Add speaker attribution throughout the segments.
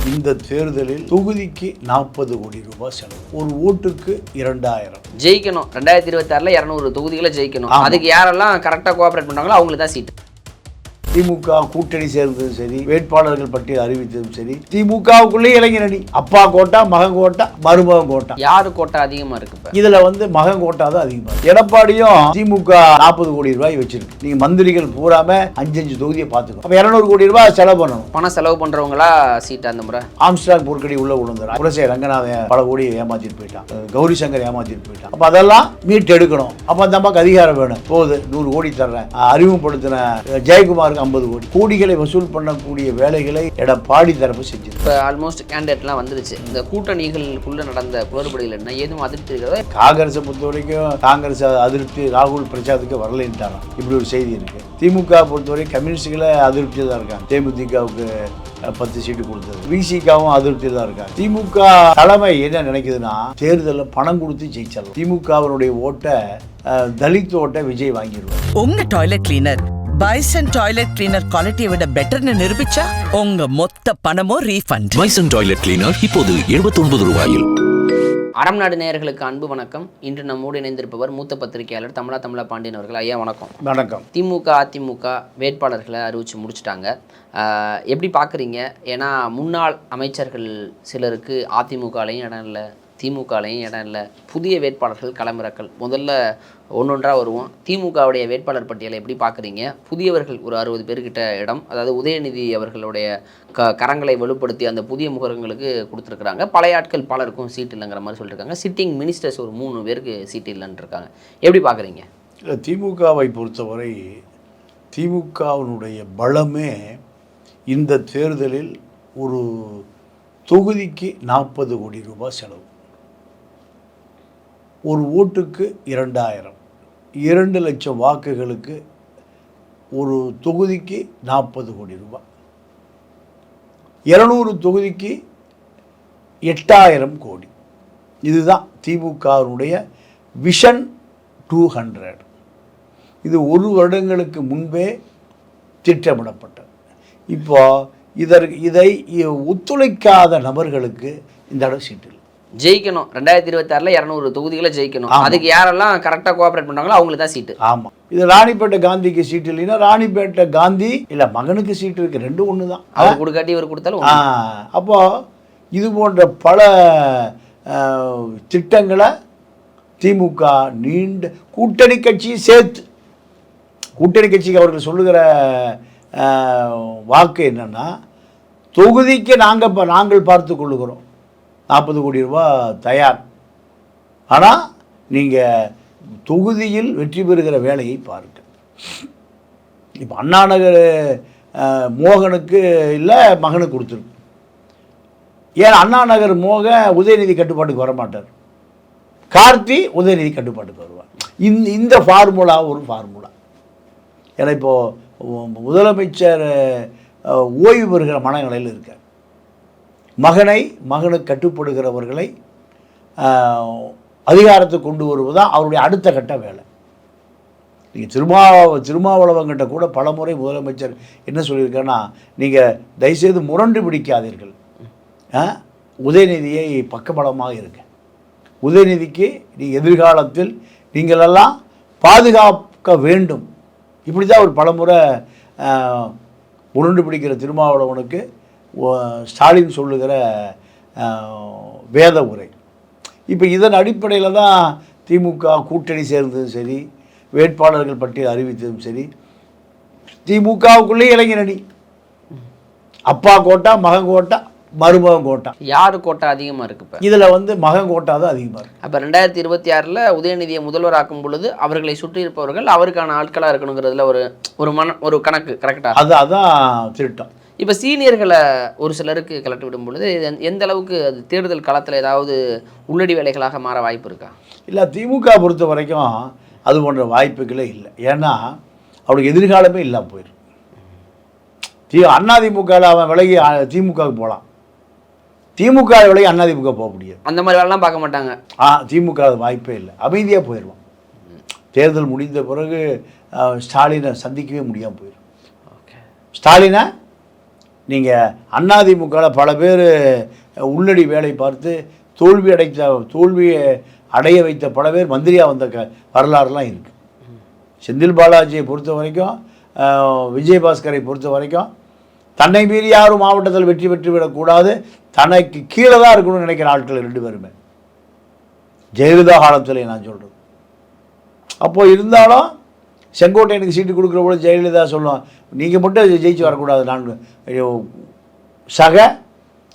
Speaker 1: இந்த தேர்தலில் தொகுதிக்கு 40 கோடி ரூபாய் செலவு, ஒரு ஓட்டுக்கு 2000.
Speaker 2: ஜெயிக்கணும் 2026ல 200 தொகுதிகளை ஜெயிக்கணும். அதுக்கு யாரெல்லாம் கரெக்டாக கோஆப்ரேட் பண்ணுறாங்களோ அவங்களுக்கு தான் சீட்டு.
Speaker 1: திமுக கூட்டணி சேர்ந்ததும் சரி, வேட்பாளர்கள் பட்டியல் அறிவித்ததும் சரி, திமுகவுக்குள்ளே இளைஞர் அணி, அப்பா கோட்டா, மகன் கோட்டா, மருமகன் கோட்டா.
Speaker 2: யாரு கோட்டா அதிகமா இருக்கு?
Speaker 1: இதுல மகன் கோட்டா தான் அதிகமா. எடப்பாடியும் திமுக 40 கோடி ரூபாய் வச்சிருக்கு. நீங்க மந்திரிகள் பூராம 5 தொகுதியை பார்த்துக்கணும். அப்ப 200 கோடி ரூபாய் செலவு பண்ணணும்.
Speaker 2: பணம் செலவு பண்றவங்களா சீட் அந்த முறை?
Speaker 1: ஆம்ஸ்ட்ராங் பொருட்கடி உள்ள விழுந்தார். புரசே ரங்கநாதன் பல கோடி ஏமாத்திட்டு போயிட்டான். கௌரி சங்கர் ஏமாத்திட்டு போயிட்டான். அப்ப அதெல்லாம் மீட்டு எடுக்கணும். அப்ப அந்த அம்மாக்கு அதிகாரம் வேணும். போகுது 100 கோடி தர்றேன். அறிமுகப்படுத்தின ஜெயக்குமாருக்கு 50 கோடி. கோடிகளை வசூல் பண்ணக்கூடிய வேலைகளை எடப்பாடி தரப்பு செஞ்சது.
Speaker 2: இப்போ ஆல்மோஸ்ட் கேண்டிடேட்லாம் வந்துருச்சு. இந்த கூட்டணிகளுக்குள்ள நடந்த குளறுபடிகள் என்ன ஏதும் அதிருப்தி இருக்கிறதா?
Speaker 1: காங்கிரஸை பொறுத்த வரைக்கும் காங்கிரஸ் அதிருப்தி ராகுல் பிரசாத்துக்கு வரலைன்ட்டாங்க. இப்படி ஒரு செய்தி இருக்கு. திமுக பொறுத்தவரை கம்யூனிஸ்டுகளை அதிருப்தி தான் இருக்காங்க. தேமுதிகவுக்கு 10 சீட்டு கொடுத்தது. விசிகாவும் அதிருப்தி தான் இருக்காங்க. திமுக தலைமை என்ன நினைக்குதுன்னா தேர்தலில் பணம் கொடுத்து ஜெயிச்சிடலாம். திமுகவினுடைய ஓட்டை தலித் ஓட்டை விஜய் வாங்கிடுவார்.
Speaker 3: உங்க toilet cleaner bison toilet cleaner குவாலிட்டியை விட பெட்டர்னு நிரூபிச்சா உங்க மொத்த பணமும் ரீஃபண்ட்.
Speaker 4: பைசன் டாய்லெட் கிளீனர் இப்போது 79 ரூபாயில்.
Speaker 2: அறம் நாடு நேயர்களுக்கு அன்பு வணக்கம். இன்று நம்மோடு இணைந்திருப்பவர் மூத்த பத்திரிகையாளர் தமிழா பாண்டியன் அவர்கள். ஐயா வணக்கம்.
Speaker 1: வணக்கம்.
Speaker 2: திமுக அதிமுக வேட்பாளர்களை அறிவிச்சு முடிச்சுட்டாங்க. எப்படி பார்க்குறீங்க? ஏன்னா முன்னாள் அமைச்சர்கள் சிலருக்கு அதிமுகலையும் இடம் இல்லை, திமுகலையும் இடம் இல்லை. புதிய வேட்பாளர்கள் களமிறக்கல். முதல்ல ஒன்றொன்றா வருவோம். திமுகவுடைய வேட்பாளர் பட்டியலை எப்படி பார்க்குறீங்க? புதியவர்கள் ஒரு 60 பேர்கிட்ட இடம், அதாவது உதயநிதி அவர்களுடைய கரங்களை வலுப்படுத்தி அந்த புதிய முகங்களுக்கு கொடுத்துருக்குறாங்க. பழைய ஆட்கள் பலருக்கும் சீட் இல்லைங்கிற மாதிரி சொல்லியிருக்காங்க. சிட்டிங் மினிஸ்டர்ஸ் ஒரு 3 பேருக்கு சீட் இல்லைன்னு இருக்காங்க. எப்படி பார்க்குறீங்க?
Speaker 1: திமுகவை பொறுத்தவரை திமுகவினுடைய பலமே இந்த தேர்தலில் ஒரு தொகுதிக்கு 40 கோடி ரூபாய் செலவு, ஒரு ஓட்டுக்கு 2000, 2 லட்சம் வாக்குகளுக்கு ஒரு தொகுதிக்கு 40 கோடி ரூபாய், 200 தொகுதிக்கு 8000 கோடி. இதுதான் திமுகவினுடைய விஷன் 200. இது 1 வருடங்களுக்கு முன்பே திட்டமிடப்பட்டது. இப்போ இதை ஒத்துழைக்காத நபர்களுக்கு இந்த இடம் சீட்டு
Speaker 2: ஜெயிக்கணும் 2026ல 200 தொகுதிகளை ஜெயிக்கணும். அதுக்கு யாரெல்லாம் கரெக்டாக கோஆப்ரேட் பண்ணுறாங்களோ அவங்களுக்கு தான் சீட்டு.
Speaker 1: ஆமாம். இது ராணிப்பேட்டை காந்திக்கு சீட்டு இல்லைன்னா ராணிப்பேட்டை காந்தி இல்லை மகனுக்கு சீட்டு இருக்கு. 2 ஒன்று தான்.
Speaker 2: அவர் கொடுக்காட்டி இவர் கொடுத்தாலும்.
Speaker 1: அப்போ இது போன்ற பல திட்டங்களை திமுக நீண்ட கூட்டணி கட்சியை சேர்த்து, கூட்டணி கட்சிக்கு அவர்கள் சொல்லுகிற வாக்கு என்னன்னா தொகுதிக்கு நாங்கள் பார்த்து கொள்ளுகிறோம், 40 கோடி ரூபாய் தயார், ஆனால் நீங்கள் தொகுதியில் வெற்றி பெறுகிற வேலையை பாருங்கள். இப்போ அண்ணாநகர் மோகனுக்கு இல்லை மகனுக்கு கொடுத்துருக்கு. ஏன் அண்ணாநகர் மோகன் உதயநிதி கட்டுப்பாட்டுக்கு வரமாட்டார், கார்த்தி உதயநிதி கட்டுப்பாட்டுக்கு வருவார். இந்த ஃபார்முலா ஒரு ஃபார்முலா. ஏன்னா இப்போது முதலமைச்சர் ஓய்வு பெறுகிற மனநிலையில் இருக்கார். மகனுக்கு கட்டுப்படுகிறவர்களை அதிகாரத்தை கொண்டு வருவதுதான் அவருடைய அடுத்த கட்ட வேலை. நீங்கள் திருமாவளவங்கிட்ட கூட பலமுறை முதலமைச்சர் என்ன சொல்லியிருக்கேன்னா, நீங்கள் தயவுசெய்து முரண்டு பிடிக்காதீர்கள், உதயநிதியை பக்கபலமாக இருக்க, உதயநிதிக்கு எதிர்காலத்தில் நீங்களெல்லாம் பாதுகாக்க வேண்டும். இப்படி தான் ஒரு பலமுறை முரண்டு பிடிக்கிற திருமாவளவனுக்கு ஸ்டாலின் சொல்லுகிற வேத உரை. இப்போ இதன் அடிப்படையில் தான் திமுக கூட்டணி சேர்ந்ததும் சரி, வேட்பாளர்கள் பட்டியல் அறிவித்ததும் சரி, திமுகவுக்குள்ளே இளைஞர் அணி, அப்பா கோட்டா, மகன் கோட்டா, மருமகன் கோட்டா.
Speaker 2: யாரு கோட்டா அதிகமாக இருக்கு? இப்போ
Speaker 1: இதில் மகன் கோட்டா தான் அதிகமாக இருக்குது.
Speaker 2: அப்போ 2026ல் உதயநிதியை முதல்வராக்கும் பொழுது அவர்களை சுற்றி இருப்பவர்கள் அவருக்கான ஆட்களாக இருக்கணுங்கிறதுல ஒரு கணக்கு கரெக்டாக அதான்
Speaker 1: திட்டம்.
Speaker 2: இப்போ சீனியர்களை ஒரு சிலருக்கு கிளட்டி விடும் பொழுது எந்த அளவுக்கு அது தேர்தல் களத்தில் ஏதாவது உள்ளடி வேலைகளாக மாற வாய்ப்பு இருக்கா? இல்லை,
Speaker 1: திமுக பொறுத்த வரைக்கும் அது போன்ற வாய்ப்புகளே இல்லை. ஏன்னா அவனுக்கு எதிர்காலமே இல்லாமல் போயிடும். அதிமுகவில் அவன் விலகி திமுகவுக்கு போகலாம், திமுக விலகி அதிமுக போக முடியாது.
Speaker 2: அந்த மாதிரி வேலைலாம் பார்க்க மாட்டாங்க.
Speaker 1: திமுக அது வாய்ப்பே இல்லை, அமைதியாக போயிடுவான். தேர்தல் முடிந்த பிறகு ஸ்டாலினை சந்திக்கவே முடியாமல் போயிடும். ஸ்டாலினை நீங்கள் அதிமுகவில் பல பேர் உள்ளடி வேலை பார்த்து தோல்வியை அடைய வைத்த பல பேர் மந்திரியாக வந்த வரலாறுலாம் இருக்குது. செந்தில் பாலாஜியை பொறுத்த வரைக்கும், விஜயபாஸ்கரை பொறுத்த வரைக்கும் தன்னை மீறி யாரும் மாவட்டத்தில் வெற்றி பெற்று விடக்கூடாது, தனக்கு கீழே தான் இருக்கணும்னு நினைக்கிற ஆட்கள் 2 பேருமே ஜெயலலிதா காலத்தில் நான் சொல்கிறது. அப்போது இருந்தாலும் செங்கோட்டையனுக்கு சீட்டு கொடுக்குற போது ஜெயலலிதா சொல்லுவான், நீங்கள் மட்டும் ஜெயிச்சு வரக்கூடாது,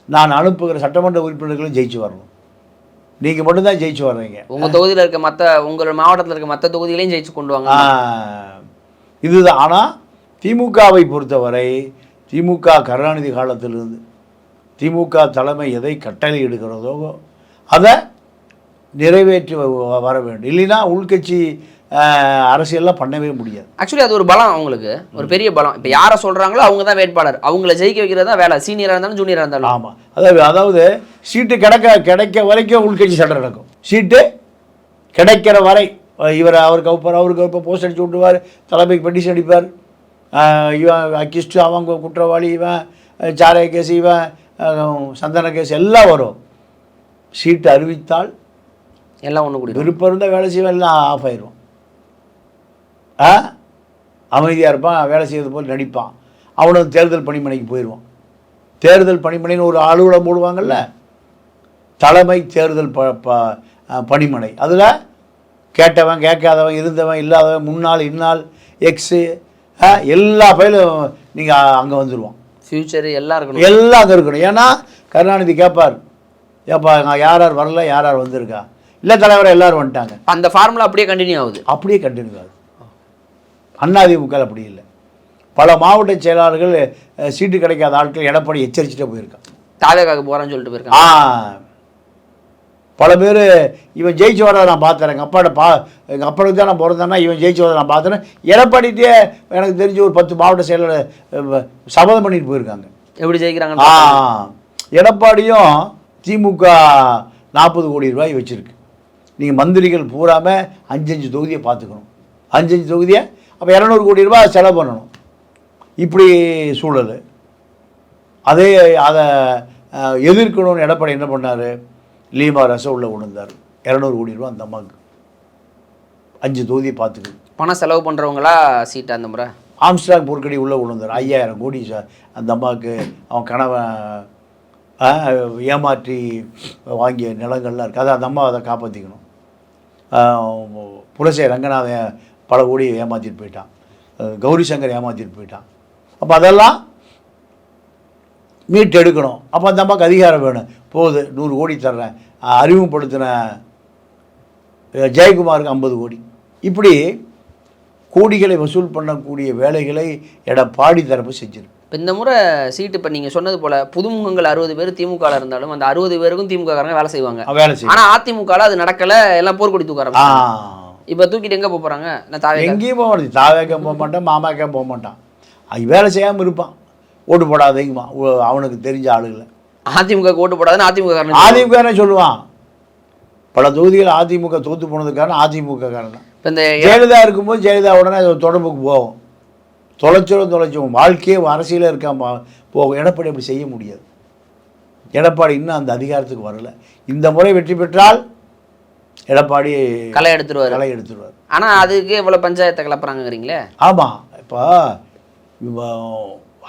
Speaker 1: நான் அனுப்புகிற சட்டமன்ற உறுப்பினர்களும் ஜெயிச்சு வரணும், நீங்கள் மட்டும்தான் ஜெயிச்சு வர்றீங்க,
Speaker 2: உங்கள் தொகுதியில் இருக்க உங்கள் மாவட்டத்தில் இருக்க மற்ற தொகுதிகளையும் ஜெயிச்சு கொண்டு வாங்க.
Speaker 1: இதுதான். ஆனால் திமுகவை பொறுத்தவரை, திமுக கருணாநிதி காலத்திலிருந்து திமுக தலைமை எதை கட்டளை எடுக்கிறதோ அதை நிறைவேற்றி வர வேண்டும். இல்லைன்னா உள்கட்சி அரசியல்லாம் பண்ணவே முடியாது.
Speaker 2: ஆக்சுவலி அது ஒரு பலம், அவங்களுக்கு ஒரு பெரிய பலம். இப்போ யாரை சொல்கிறாங்களோ அவங்க தான் வேட்பாளர், அவங்கள ஜெயிக்க வைக்கிறது தான் வேலை, சீனியராக இருந்தாலும் ஜூனியராக இருந்தாலும்.
Speaker 1: ஆமாம், அதாவது சீட்டு கிடைக்க வரைக்கும் உள்கட்சி சண்டை நடக்கும். சீட்டு கிடைக்கிற வரை அவருக்கு வைப்பார், அவருக்கு வைப்ப போஸ்ட் அடிச்சு விட்டுவார், தலைமைக்கு பெட்டிஷன் அடிப்பார், இவன் அக்கிஸ்ட், அவங்க குற்றவாளி, இவன் சாராய கேஸ், இவன் சந்தன கேஸ் எல்லாம் வரும். சீட்டு அறிவித்தால்
Speaker 2: எல்லாம் ஒன்று கூடி
Speaker 1: விருப்பம் இருந்தால் வேலை செய்வான், எல்லாம் ஆஃப் ஆயிடுவான். அமைதியாக இருப்பான், வேலை செய்வது போல் நடிப்பான். அவனும் தேர்தல் பணிமனைக்கு போயிடுவான். தேர்தல் பணிமனைன்னு ஒரு அலுவலகம் போடுவாங்கள்ல, தலைமை தேர்தல் பணிமனை. அதில் கேட்டவன் கேட்காதவன், இருந்தவன் இல்லாதவன், முன்னாள் இந்நாள் எக்ஸு எல்லா ஃபைலும் நீங்கள் அங்கே வந்துடுவான்.
Speaker 2: ஃப்யூச்சரு எல்லாம்
Speaker 1: அங்கே இருக்கணும். ஏன்னா கருணாநிதி கேட்பார், ஏப்பா யார் வரல, யார் வந்திருக்கா, இல்லை தலைவரை எல்லோரும் வந்துட்டாங்க.
Speaker 2: அந்த ஃபார்முலா அப்படியே கண்டினியூ ஆகுது.
Speaker 1: அதிமுக அப்படி இல்லை. பல மாவட்ட செயலாளர்கள் சீட்டு கிடைக்காத ஆட்கள் எடப்பாடி எச்சரிச்சுட்டே போயிருக்கான்.
Speaker 2: தாவேக்காக போகிறான்னு சொல்லிட்டு போயிருக்கான்.
Speaker 1: பல பேர் இவன் ஜெயிச்சு வர நான் பார்த்தேன், எங்கள் அப்பாவுக்கு தான் நான் பிறந்தேன்னா இவன் ஜெயிச்சு வர நான் பார்த்தேன், எடப்பாடிட்டே எனக்கு தெரிஞ்ச ஒரு 10 மாவட்ட செயலாளர் சபதம் பண்ணிட்டு போயிருக்காங்க.
Speaker 2: எப்படி ஜெயிக்கிறாங்க?
Speaker 1: எடப்பாடியும் திமுக 40 கோடி ரூபாய் வச்சுருக்கு. நீங்கள் மந்திரிகள் பூராமல் 5 தொகுதியை பார்த்துக்கணும். 5 தொகுதியை அப்போ 200 கோடி ரூபாய் செலவு பண்ணணும். இப்படி சூழல். அதை எதிர்க்கணும்னு எடப்பாடி என்ன பண்ணார், லீமா ரசம் உள்ள கொண்டு வந்தார். 200 கோடி ரூபா அந்த அம்மாவுக்கு 5 தொகுதியை பார்த்துக்கணும்.
Speaker 2: பணம் செலவு பண்ணுறவங்களா சீட்டு அந்த முறை
Speaker 1: ஆம்ஸ்ட்ராங் பொருட்கடி உள்ளே கொண்டு வந்தார். 5000 கோடி அந்த அம்மாவுக்கு அவன் கணவன் ஏமாற்றி வாங்கிய நிலங்கள்லாம் இருக்குது. அதை அந்த அம்மா அதை காப்பாற்றிக்கணும். புரசை ரங்கநாதன் பல கோடி ஏமாற்றிட்டு போயிட்டான், கௌரி சங்கர் ஏமாற்றிட்டு போயிட்டான். அப்போ அதெல்லாம் மீட்டு எடுக்கணும். அப்போ அந்த அம்மாவுக்கு அதிகாரம் வேணும். போகுது 100 கோடி தர்றேன், அறிமுகப்படுத்தின ஜெயக்குமாருக்கு 50 கோடி. இப்படி கோடிகளை வசூல் பண்ணக்கூடிய வேலைகளை எடப்பாடி தரப்பு செஞ்சிருக்கு.
Speaker 2: இப்போ இந்த முறை சீட்டு இப்போ நீங்கள் சொன்னது போல் புதுமுகங்கள் 60 பேர் திமுகவில் இருந்தாலும் அந்த 60 பேருக்கும் திமுககாரங்க வேலை செய்வாங்க. ஆனால் அதிமுகவில் அது நடக்கலை, எல்லாம் போர்க்கொடி தூக்க ஆரம்பிச்சாங்க. இப்போ தூக்கிட்டு எங்கே போகிறாங்க? நான்
Speaker 1: எங்கேயும் போக மாட்டேன், தாவேக்க போக மாட்டேன், மாமாக்கே போக மாட்டான். வேலை செய்யாமல் இருப்பான், ஓட்டு போடாதீங்கம்மா, அவனுக்கு தெரிஞ்ச ஆளுகளை.
Speaker 2: அதிமுக ஓட்டு போடாதுன்னு
Speaker 1: அதிமுகனே சொல்லுவான். பல தொகுதிகள் அதிமுக தோற்று போனதுக்கான அதிமுக காரணம்.
Speaker 2: இப்போ இந்த
Speaker 1: ஜெயலலிதா இருக்கும்போது ஜெயலலிதா உடனே தொடர்புக்கு போகும், தொலைச்சோம் வாழ்க்கையே அரசியலே இருக்காம போகும். எடப்பாடி அப்படி செய்ய முடியாது. எடப்பாடி இன்னும் அந்த அதிகாரத்துக்கு வரல. இந்த முறை வெற்றி பெற்றால் எடப்பாடி
Speaker 2: களை எடுத்துருவார். ஆனால் அதுக்கு இவ்வளோ பஞ்சாயத்தை கிளப்புறாங்கிறீங்களே?
Speaker 1: ஆமாம். இப்போ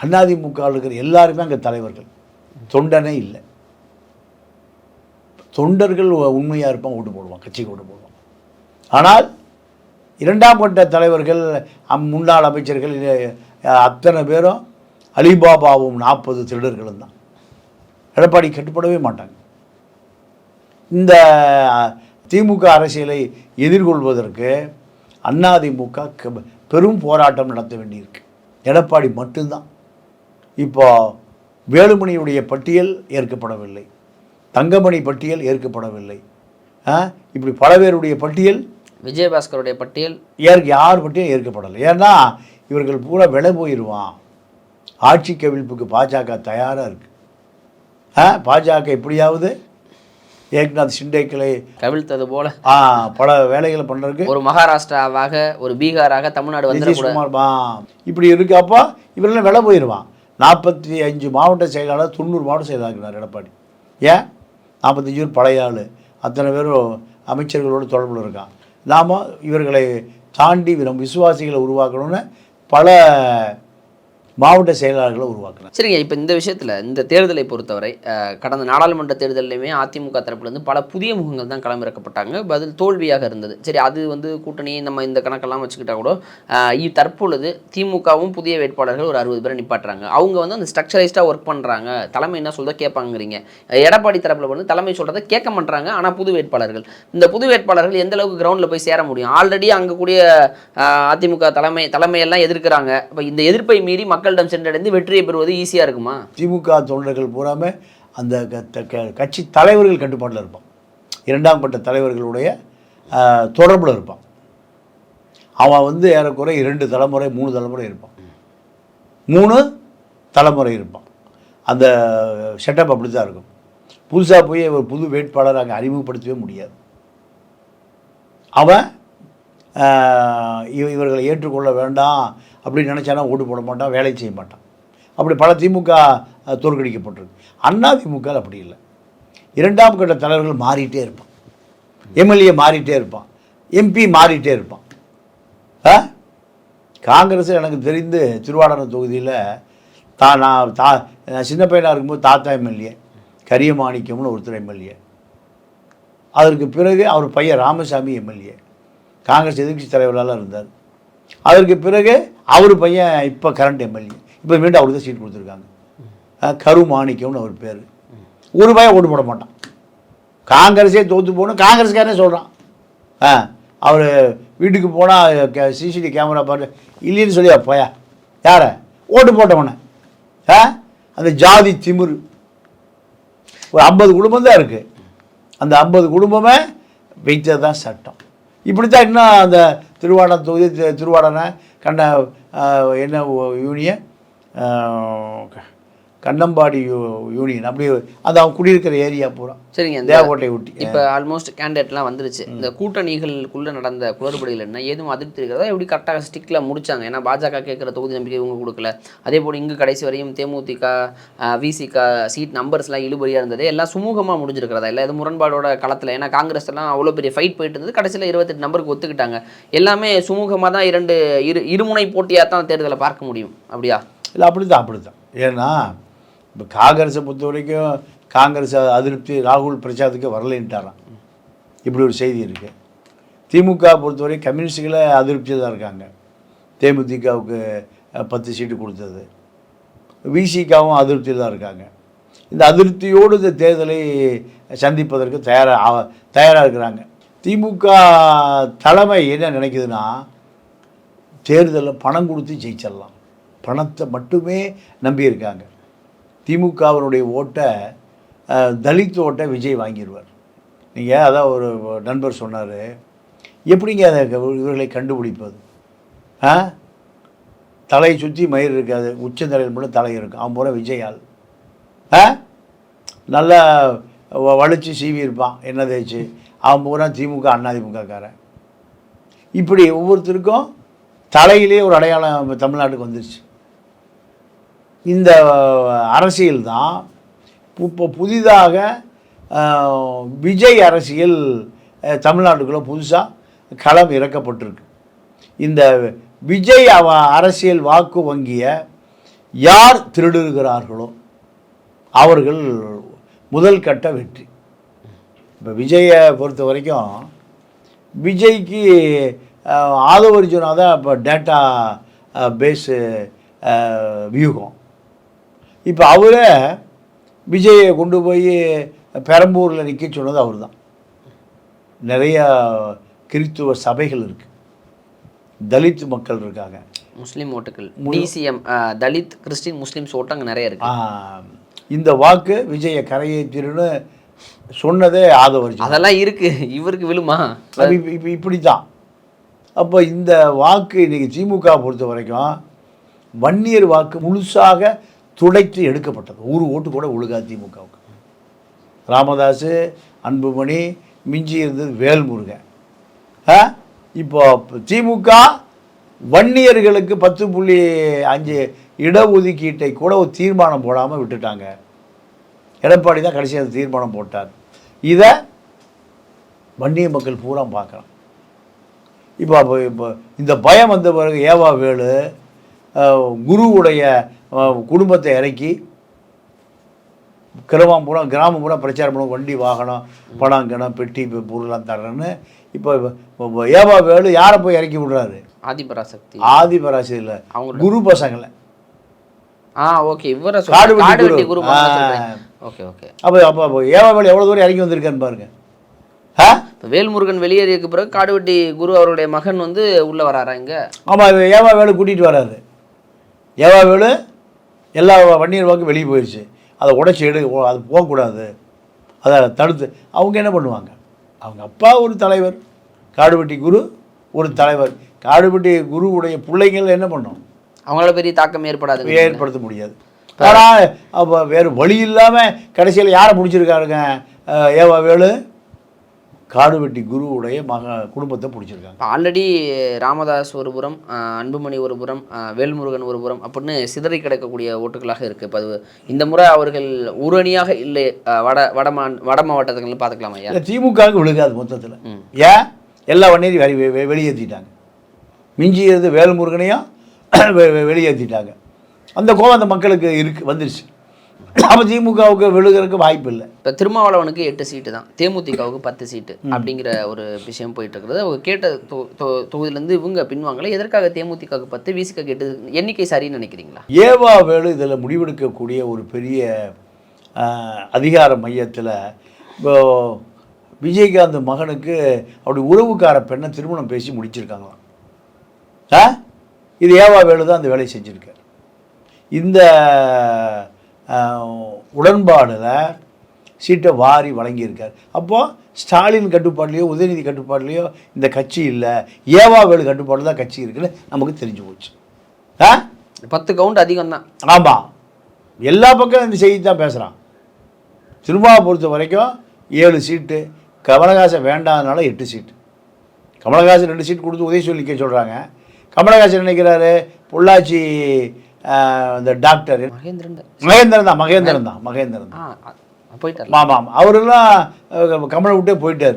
Speaker 1: அதிமுக இருக்கிற எல்லாருமே அங்கே தலைவர்கள், தொண்டனே இல்லை. தொண்டர்கள் உண்மையாக இருப்பான், ஓட்டு போடுவான், கட்சிக்கு ஓட்டு போடுவான். ஆனால் 2ஆம் கட்ட தலைவர்கள், முன்னாள் அமைச்சர்கள் அத்தனை பேரும் அலிபாபாவும் 40 திருடர்களும் தான். எடப்பாடி கட்டுப்படவே மாட்டாங்க. இந்த திமுக அரசியலை எதிர்கொள்வதற்கு அதிமுக பெரும் போராட்டம் நடத்த வேண்டியிருக்கு. எடப்பாடி மட்டும்தான். இப்போ வேலுமணியுடைய பட்டியல் ஏற்கப்படவில்லை, தங்கமணி பட்டியல் ஏற்கப்படவில்லை, இப்படி பல பேருடைய பட்டியல்,
Speaker 2: விஜயபாஸ்கருடைய பட்டியல்
Speaker 1: யார் பட்டியல் ஏற்கப்படலை. ஏன்னா இவர்கள் பூரா விலை போயிடுவான். ஆட்சி கவிழ்ப்புக்கு பாஜக தயாராக இருக்குது. பாஜக எப்படியாவது ஏக்நாத் ஷிண்டேக்களை
Speaker 2: கவிழ்த்தது போல
Speaker 1: பல வேலைகளை பண்ணுறதுக்கு
Speaker 2: ஒரு மகாராஷ்டிராவாக, ஒரு பீகாராக தமிழ்நாடு வந்து
Speaker 1: இப்படி இருக்கு. அப்போ இவரெல்லாம் விலை போயிடுவான். 45 மாவட்ட செயலாளர் 90 மாவட்ட செயலாளர் எடப்பாடி. ஏன் 45 பேர் பழைய ஆள், அத்தனை பேரும் அமைச்சர்களோடு தொடர்பில் இருக்கான். நாம் இவர்களை தாண்டி நம் விசுவாசிகளை உருவாக்கணும்னு பல மாவட்ட செயலாளர்களை உருவாக்குறேன்.
Speaker 2: சரிங்க, இப்போ இந்த விஷயத்தில் இந்த தேர்தலை பொறுத்தவரை கடந்த நாடாளுமன்ற தேர்தலிலுமே அதிமுக தரப்புலேருந்து பல புதிய முகங்கள் தான் களமிறக்கப்பட்டாங்க, பதில் தோல்வியாக இருந்தது. சரி, அது வந்து கூட்டணி நம்ம இந்த கணக்கெல்லாம் வச்சுக்கிட்டா கூட தற்பொழுது திமுகவும் புதிய வேட்பாளர்கள் ஒரு 60 பேரை நிப்பாட்டுறாங்க. அவங்க வந்து அந்த ஸ்ட்ரக்சரைஸ்டாக ஒர்க் பண்ணுறாங்க, தலைமை என்ன சொல்கிறத கேட்பாங்கிறீங்க. எடப்பாடி தரப்பில் வந்து தலைமை சொல்கிறத கேட்க மாட்டாங்க. ஆனால் புது வேட்பாளர்கள், இந்த புது வேட்பாளர்கள் எந்த அளவுக்கு கிரவுண்டில் போய் சேர முடியும்? ஆல்ரெடி அங்கே கூடிய அதிமுக தலைமையெல்லாம் எதிர்க்கிறாங்க. இப்போ இந்த எதிர்ப்பை மீறி மக்களிடம் சென்றடைந்து வெற்றியை பெறுவது ஈஸியாக இருக்குமா?
Speaker 1: திமுக தொண்டர்கள் பூராமே அந்த கட்சி தலைவர்கள் கட்டுப்பாட்டில் இருப்பான், 2ஆம் கட்ட தலைவர்களுடைய தொடர்பில் இருப்பான். அவன் வந்து ஏறக்குறை 2 தலைமுறை 3 தலைமுறை இருப்பான், 3 தலைமுறை இருப்பான். அந்த செட்டப் அப்படி தான் இருக்கும். புதுசாக போய் ஒரு புது வேட்பாளர் அங்கே அறிமுகப்படுத்தவே முடியாது. அவன் இவர்களை ஏற்றுக்கொள்ள வேண்டாம் அப்படின்னு நினச்சானா ஓட்டு போட மாட்டான், வேலை செய்ய மாட்டான். அப்படி பல திமுக தோற்கடிக்கப்பட்டிருக்கு. அதிமுக அப்படி இல்லை. 2ஆம் கட்ட தலைவர்கள் மாறிட்டே இருப்பான், எம்எல்ஏ மாறிட்டே இருப்பான், எம்பி மாறிட்டே இருப்பான். காங்கிரஸ் எனக்கு தெரிந்து திருவாடனை தொகுதியில் நான் சின்ன பையனாக இருக்கும்போது தாத்தா எம்எல்ஏ கரியமாணிக்கம்னு ஒருத்தர் எம்எல்ஏ, அதற்கு பிறகு அவர் பையன் ராமசாமி எம்எல்ஏ, காங்கிரஸ் எதிர்கட்சி தலைவராக இருந்தார். அதற்கு பிறகு அவர் பையன் இப்போ கரண்ட் எம்எல்ஏ, இப்போ மீண்டும் அவருக்கு தான் சீட் கொடுத்துருக்காங்க. கருமாணிக்கம்னு அவர் பேர். ஒரு பையன் ஓட்டு போட மாட்டான், காங்கிரஸே தோற்று போகணும் காங்கிரஸ்காரனே சொல்கிறான். அவர் வீட்டுக்கு போனால் சிசிடிவி கேமரா பார்த்து இல்லைன்னு சொல்லி அப்போயா யாரை ஓட்டு போட்டவனை. அந்த ஜாதி திமிரு ஒரு 50 குடும்பம் தான் இருக்குது, அந்த 50 குடும்பமே வைத்தது தான் சட்டம். இப்படி தான் இன்னும் அந்த திருவாடனை தொகுதி திருவாடனை என்ன யூனியன் கண்ணம்பாடி யூனியன் அப்படி அது அவங்க குடியிருக்கிற ஏரியா பூரா.
Speaker 2: சரிங்க,
Speaker 1: தேவக்கோட்டை ஒட்டி
Speaker 2: இப்போ ஆல்மோஸ்ட் கேண்டிடேட்லாம் வந்துருச்சு. இந்த கூட்டணிகளுக்குள்ளே நடந்த குளறுபடிகள் என்ன ஏதும் அதிருப்தி இருக்கிறதா? எப்படி கரெக்டாக ஸ்டிக்கில் முடிச்சாங்க? ஏன்னா பாஜக கேட்குற தொகுதி நம்பிக்கை இவங்க கொடுக்கல. அதே போல் இங்கு கடைசி வரையும் தேமுதிக விசிக சீட் நம்பர்ஸ்லாம் இழுபறியாக இருந்தது, எல்லாம் சுமூகமாக முடிஞ்சிருக்கிறதா? இல்லை எது முரண்பாடோட களத்தில்? ஏன்னா காங்கிரஸ் எல்லாம் அவ்வளோ பெரிய ஃபைட் போயிட்டு இருந்தது, கடைசியில் 28 நம்பருக்கு ஒத்துக்கிட்டாங்க. எல்லாமே சுமூகமாக தான் இருமுனை போட்டியாக தான் தேர்தலை பார்க்க முடியும். அப்படியா?
Speaker 1: இல்லை அப்படி தான். ஏன்னா இப்போ காங்கிரஸை பொறுத்த வரைக்கும் காங்கிரஸ் அதிருப்தி ராகுல் பிரச்சாரத்துக்கு வரலைன்ட்டாரான், இப்படி ஒரு செய்தி இருக்குது. திமுக பொறுத்தவரை கம்யூனிஸ்டுகளை அதிருப்தியாக தான் இருக்காங்க. தேமுதிகவுக்கு 10 சீட்டு கொடுத்தது, விசிகாவும் அதிருப்தியில் தான் இருக்காங்க. இந்த அதிருப்தியோடு இந்த தேர்தலை சந்திப்பதற்கு தயாராக இருக்கிறாங்க. திமுக தலைமை என்ன நினைக்குதுன்னா, தேர்தலில் பணம் கொடுத்து ஜெயிச்சிடலாம், பணத்தை மட்டுமே நம்பியிருக்காங்க. திமுகவினுடைய ஓட்டை தலித் ஓட்டை விஜய் வாங்கிடுவார். நீங்கள் அதான் ஒரு நண்பர் சொன்னார், எப்படிங்க அதை இவர்களை கண்டுபிடிப்பது? தலையை சுற்றி மயிர் இருக்காது, உச்சந்தலையில் மட்டும் தலை இருக்கும், அவன் போகிற விஜய் ஆள் நல்லா வலிச்சு சீவி இருப்பான், என்ன தேய்ச்சி, அவன் பூரா திமுக அதிமுகக்காரன். இப்படி ஒவ்வொருத்தருக்கும் தலையிலே ஒரு அடையாளம் தமிழ்நாட்டுக்கு வந்துருச்சு. இந்த அரசியல் தான் இப்போ புதிதாக விஜய் அரசியல் தமிழ்நாட்டுக்குள்ளே புதுசாக களம் இறக்கப்பட்டிருக்கு. இந்த விஜய் அரசியல் வாக்கு வங்கியை யார் திருடுகிறார்களோ அவர்கள் முதல் கட்ட வெற்றி. இப்போ விஜயை பொறுத்த வரைக்கும் விஜய்க்கு ஆதவர்ஜுனா தான் இப்போ டேட்டா பேஸு வியூகம். இப்போ அவரை விஜயை கொண்டு போய் பெரம்பூரில் நிற்க சொன்னது அவர் தான். நிறையா கிறித்துவ சபைகள் இருக்குது, தலித் மக்கள் இருக்காங்க,
Speaker 2: முஸ்லீம் ஓட்டுகள், டிசிஎம் தலித் கிறிஸ்டின் முஸ்லீம்ஸ் ஓட்டங்க நிறைய இருக்கு.
Speaker 1: இந்த வாக்கு விஜயை கரையேற்றிருன்னு சொன்னதே ஆதவர்ஜுனா.
Speaker 2: அதெல்லாம் இருக்கு, இவருக்கு விழுமா?
Speaker 1: இப்போ இப்படி தான். அப்போ இந்த வாக்கு இன்றைக்கி திமுக பொறுத்த வரைக்கும் வன்னியர் வாக்கு முழுசாக துடைத்து எடுக்கப்பட்டது. ஒரு ஓட்டு கூட ஒழுகாது திமுகவுக்கு. ராமதாஸ், அன்புமணி, மிஞ்சி இருந்தது வேல்முருகன். இப்போ திமுக வன்னியர்களுக்கு 10.5 இடஒதுக்கீட்டை கூட ஒரு தீர்மானம் போடாமல் விட்டுட்டாங்க. எடப்பாடி தான் கடைசி அந்த தீர்மானம் போட்டார். இதை வன்னிய மக்கள் பூரா பார்க்குறான். இப்போ இந்த பயம் வந்த பிறகு ஏவா வேலு குருவுடைய குடும்பத்தை இறக்கி கிராமம் பூரா பிரச்சாரம் பண்ண, வண்டி வாகனம் பணம் கிணம் பெட்டி பொருள்லாம் தர்றேன்னு. இப்போ ஏவா வேலு யாரை போய் இறக்கி விடுறாரு? ஆதிபராசக்தி இல்லை, அவங்க குரு பசங்களை.
Speaker 2: Okay, Kaduvetti Guru. Okay okay.
Speaker 1: அப்போ ஏவா வேலு எவ்வளோ தூரம் இறங்கி வந்திருக்கான்னு பாருங்க.
Speaker 2: வேல்முருகன் வெளியேறியதுக்கு பிறகு காடுவெட்டி குரு அவருடைய மகன் வந்து உள்ள வராரா இங்க?
Speaker 1: ஆமாம், ஏவா வேலு கூட்டிகிட்டு வராது. ஏவா வேலு எல்லா வன்னியர் வாக்கு வெளியே போயிடுச்சு. அதை உடைச்சி அது போகக்கூடாது, அதை தடுத்து அவங்க என்ன பண்ணுவாங்க? அவங்க அப்பா ஒரு தலைவர், காடுவெட்டி குரு ஒரு தலைவர். காடுவெட்டி குருவுடைய பிள்ளைங்கள் என்ன பண்ணும்?
Speaker 2: அவங்களால பெரிய தாக்கம்
Speaker 1: ஏற்படுத்த முடியாது. ஆனால் அப்போ வேறு வழி இல்லாமல் கடைசியில் யாரை பிடிச்சிருக்காருங்க? ஏவா வேலு காடுவெட்டி குருவுடைய குடும்பத்தை பிடிச்சிருக்காங்க.
Speaker 2: ஆல்ரெடி ராமதாஸ் ஒரு புறம், அன்புமணி ஒரு புறம், வேல்முருகன் ஒரு புறம் அப்படின்னு சிதறி கிடக்கக்கூடிய ஓட்டுகளாக இருக்குது. இப்போ அது இந்த முறை அவர்கள் ஒரு அணியாக இல்லை வட மாவட்டத்துக்கு பார்த்துக்கலாமா? ஐயா,
Speaker 1: திமுகவுக்கு விழுகாது மொத்தத்தில். ஏன்? எல்லா வன்னியரையும் வெளியேற்றிட்டாங்க. மிஞ்சியது வேல்முருகனையும் வெளியேற்றிட்டாங்க. அந்த கோவம் அந்த மக்களுக்கு வந்துருச்சு. அப்போ திமுகவுக்கு விழுகிறதுக்கு வாய்ப்பு இல்லை.
Speaker 2: இப்போ திருமாவளவனுக்கு 8 சீட்டு தான், தேமுதிகவுக்கு 10 சீட்டு அப்படிங்கிற ஒரு விஷயம் போயிட்டு இருக்கிறது. அவங்க கேட்ட தொகுதியிலேருந்து இவங்க பின்வாங்கல. எதற்காக தேமுதிகவுக்கு 10, விசிக 8 எண்ணிக்கை சரின்னு நினைக்கிறீங்களா?
Speaker 1: ஏவா வேலு இதில் முடிவெடுக்கக்கூடிய ஒரு பெரிய அதிகார மையத்தில் இப்போ விஜயகாந்த் மகனுக்கு அப்படி உறவுக்கார பெண்ணை திருமணம் பேசி முடிச்சிருக்காங்களாம். இது ஏவா வேலு தான் அந்த வேலையை செஞ்சுருக்கார். இந்த உடன்பாடில் சீட்டை வாரி வழங்கியிருக்கார். அப்போது ஸ்டாலின் கட்டுப்பாட்லேயோ உதயநிதி கட்டுப்பாட்லேயோ இந்த கட்சி இல்லை, ஏவா வேலு கட்டுப்பாடு தான் கட்சி இருக்குன்னு நமக்கு தெரிஞ்சு போச்சு.
Speaker 2: 10 கவுண்ட் அதிகம் தான்.
Speaker 1: ஆமாம், எல்லா பக்கம் இந்த செய்தி தான் பேசுகிறான். திருமாவை பொறுத்த வரைக்கும் 7 சீட்டு, கமலஹாசன் வேண்டாதனால 8 சீட்டு. கமலஹாசன் 2 சீட் கொடுத்து உதயசூரியனுக்கு சொல்கிறாங்க. கமலஹாசன் நினைக்கிறாரு பொள்ளாச்சி இந்த டாக்டர் மகேந்திரன் தான்
Speaker 2: போயிட்டார்.
Speaker 1: ஆமாம், அவரெல்லாம் கமலை விட்டே போயிட்டார்.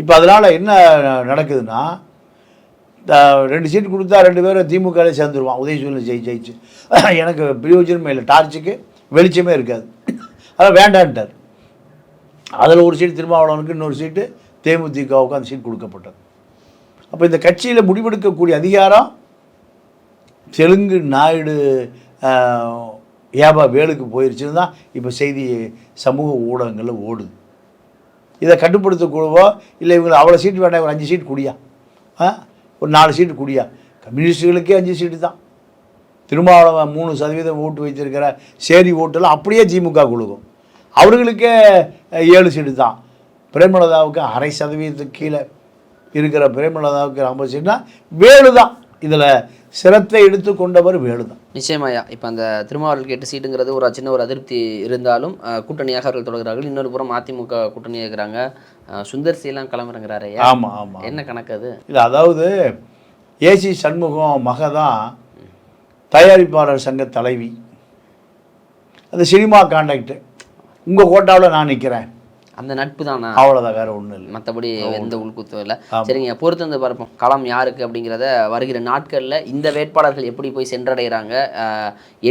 Speaker 1: இப்போ அதனால் என்ன நடக்குதுன்னா, 2 சீட் கொடுத்தா 2 பேரும் திமுகவே சேர்ந்துருவான். உதயசூரியன் ஜெயிச்சு எனக்கு பிரயோஜனமே இல்லை, டார்ச்சுக்கு வெளிச்சமே இருக்காது, அதான் வேண்டான்ட்டார். அதில் ஒரு சீட் திருமாவளவனுக்கு, இன்னொரு சீட்டு தேமுதிகவுக்கு அந்த சீட் கொடுக்கப்பட்டது. அப்போ இந்த கட்சியில் முடிவெடுக்கக்கூடிய அதிகாரம் தெலுங்கு நாயுடு ஏவா வேலுக்கு போயிடுச்சுன்னு தான் இப்போ செய்தி சமூக ஊடகங்களில் ஓடுது. இதை கட்டுப்படுத்தக்கூடவோ இல்லை இவங்களை அவ்வளோ சீட்டு வேண்டாம், ஒரு 5 சீட் குடியா, ஒரு 4 சீட்டு குடியா. கம்யூனிஸ்டுகளுக்கே 5 சீட்டு தான். திருமாவளவன் 3% ஓட்டு வைத்திருக்கிற சேரி ஓட்டெல்லாம் அப்படியே திமுக கொடுக்கும். அவர்களுக்கே 7 சீட்டு தான். பிரேமலதாவுக்கு 0.5% கீழே இருக்கிற பிரேமலதாவுக்கு 50 சீட்னா வேலு தான். இதில் சிரத்தை எடுத்து கொண்டவர் வேலு தான்.
Speaker 2: நிச்சயமாயா. இப்போ அந்த திருமாவளவனுக்கு 8 சீட்டுங்கிறது ஒரு சின்ன ஒரு அதிருப்தி இருந்தாலும் கூட்டணியாக அவர்கள் தொடர்கிறார்கள். இன்னொரு புறம் அதிமுக கூட்டணி இருக்கிறாங்க. சுந்தர் சீலாம் கிளம்புறங்கிறாரு.
Speaker 1: ஆமாம் ஆமாம்,
Speaker 2: என்ன கணக்கு அது?
Speaker 1: இல்லை, அதாவது ஏசி சண்முகம் மக தான் தயாரிப்பாளர் சங்க தலைவி, அந்த சினிமா கான்டாக்டு. உங்கள் கோட்டாவில் நான் நிற்கிறேன்,
Speaker 2: அந்த நட்பு தானா?
Speaker 1: அவ்வளோதான், வேற ஒன்றும் இல்லை,
Speaker 2: மற்றபடி எந்த உள்குத்தும் இல்லை. சரிங்க, பொறுத்து வந்து பார்ப்போம் களம் யாருக்கு அப்படிங்கிறத வருகிற நாட்களில் இந்த வேட்பாளர்கள் எப்படி போய் சென்றடைகிறாங்க,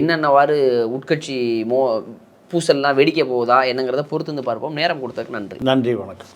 Speaker 2: என்னென்னவாறு உட்கட்சி பூசல்லாம் வெடிக்க போகுதா என்னங்கிறத பொறுத்து வந்து பார்ப்போம். நேரம் கொடுத்ததுக்கு நன்றி.
Speaker 1: நன்றி, வணக்கம்.